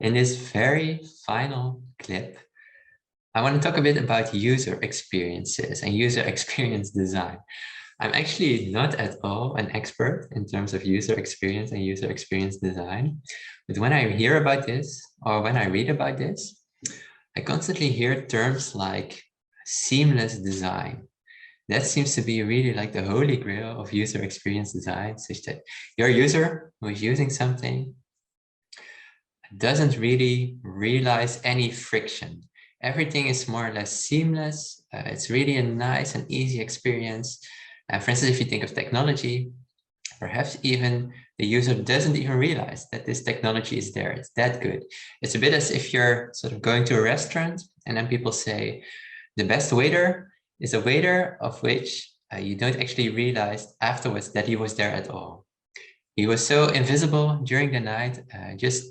In this very final clip, I want to talk a bit about user experiences and user experience design. I'm actually not at all an expert in terms of user experience and user experience design, but when I hear about this or when I read about this, I constantly hear terms like seamless design. That seems to be really like the holy grail of user experience design, such that your user who is using something doesn't really realize any friction. Everything is more or less seamless. It's really a nice and easy experience. For instance, if you think of technology, perhaps even the user doesn't even realize that this technology is there. It's that good. It's a bit as if you're sort of going to a restaurant and then people say, the best waiter is a waiter of which you don't actually realize afterwards that he was there at all. He was so invisible during the night, just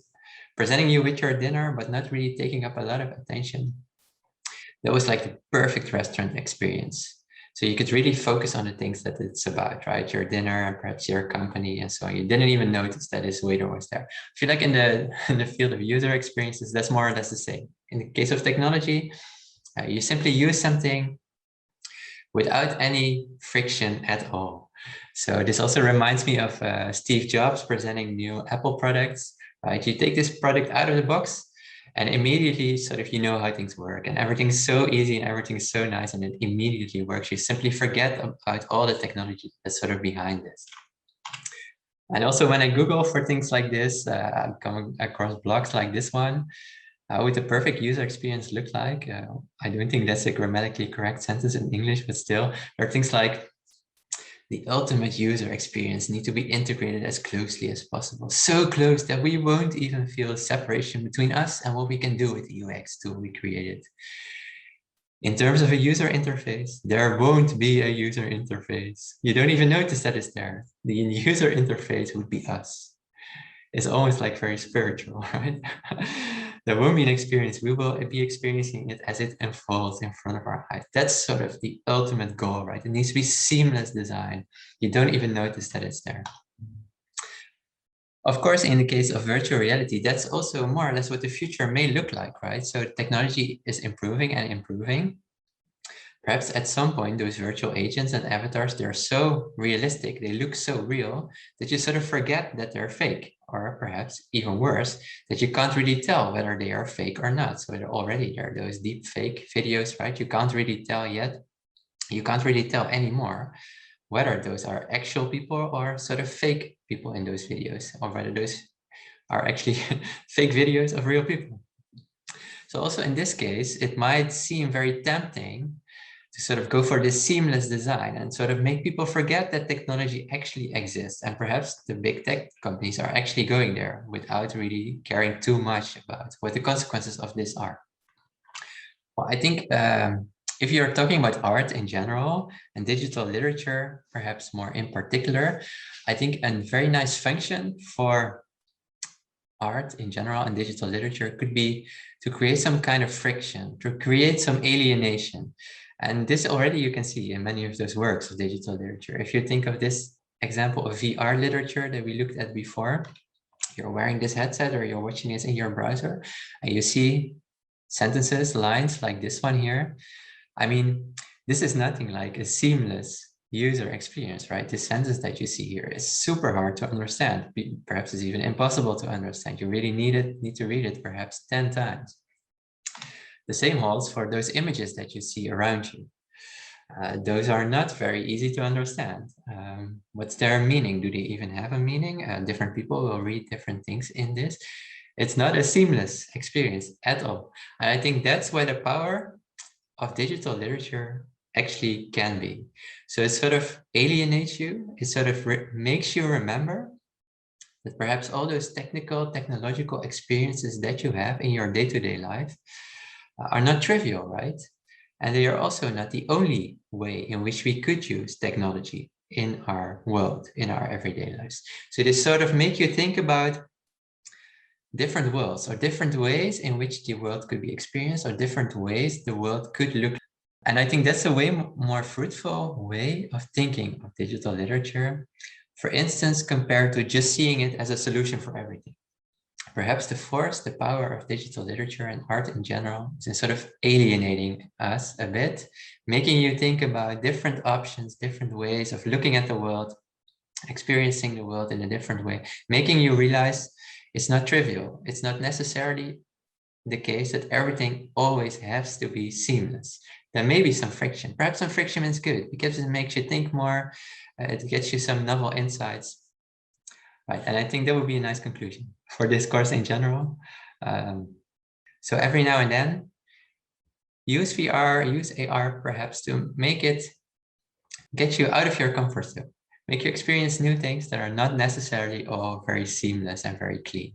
presenting you with your dinner, but not really taking up a lot of attention. That was like the perfect restaurant experience. So you could really focus on the things that it's about, right? Your dinner and perhaps your company and so on. You didn't even notice that this waiter was there. I feel like in the field of user experiences, that's more or less the same. In the case of technology, you simply use something without any friction at all. So this also reminds me of Steve Jobs presenting new Apple products, right? You take this product out of the box and immediately sort of, you know how things work and everything's so easy and everything's so nice and it immediately works. You simply forget about all the technology that's sort of behind this. And also when I Google for things like this, I'm coming across blogs like this one. How would the perfect user experience look like? I don't think that's a grammatically correct sentence in English, but still, there are things like the ultimate user experience need to be integrated as closely as possible. So close that we won't even feel separation between us and what we can do with the UX tool we created. In terms of a user interface, there won't be a user interface. You don't even notice that it's there. The user interface would be us. It's almost like very spiritual, right? There won't be an experience. We will be experiencing it as it unfolds in front of our eyes. That's sort of the ultimate goal, right? It needs to be seamless design. You don't even notice that it's there. Of course, in the case of virtual reality, that's also more or less what the future may look like, right? So technology is improving and improving. Perhaps at some point, those virtual agents and avatars, they're so realistic, they look so real that you sort of forget that they're fake, or perhaps even worse, that you can't really tell whether they are fake or not. So they're already there, those deep fake videos, right? You can't really tell yet. You can't really tell anymore whether those are actual people or sort of fake people in those videos, or whether those are actually fake videos of real people. So also in this case, it might seem very tempting to sort of go for this seamless design and sort of make people forget that technology actually exists. And perhaps the big tech companies are actually going there without really caring too much about what the consequences of this are. Well, I think if you're talking about art in general and digital literature, perhaps more in particular, I think a very nice function for art in general and digital literature could be to create some kind of friction, to create some alienation. And this already you can see in many of those works of digital literature. If you think of this example of VR literature that we looked at before, you're wearing this headset or you're watching this in your browser and you see sentences, lines like this one here. I mean, this is nothing like a seamless user experience, right? This sentence that you see here is super hard to understand. Perhaps it's even impossible to understand. You really need to read it perhaps 10 times. The same holds for those images that you see around you. Those are not very easy to understand. What's their meaning? Do they even have a meaning? Different people will read different things in this. It's not a seamless experience at all. And I think that's where the power of digital literature actually can be. So it sort of alienates you. It sort of makes you remember that perhaps all those technological experiences that you have in your day-to-day life are not trivial, right? And they are also not the only way in which we could use technology in our world, in our everyday lives. So they sort of make you think about different worlds or different ways in which the world could be experienced or different ways the world could look. And I think that's a way more fruitful way of thinking of digital literature, for instance, compared to just seeing it as a solution for everything. Perhaps the force, the power of digital literature and art in general is in sort of alienating us a bit, making you think about different options, different ways of looking at the world, experiencing the world in a different way, making you realize it's not trivial. It's not necessarily the case that everything always has to be seamless. There may be some friction. Perhaps some friction is good because it makes you think more. It gets you some novel insights. Right, and I think that would be a nice conclusion for this course in general. So every now and then, use VR, use AR perhaps to make it, get you out of your comfort zone, make you experience new things that are not necessarily all very seamless and very clean.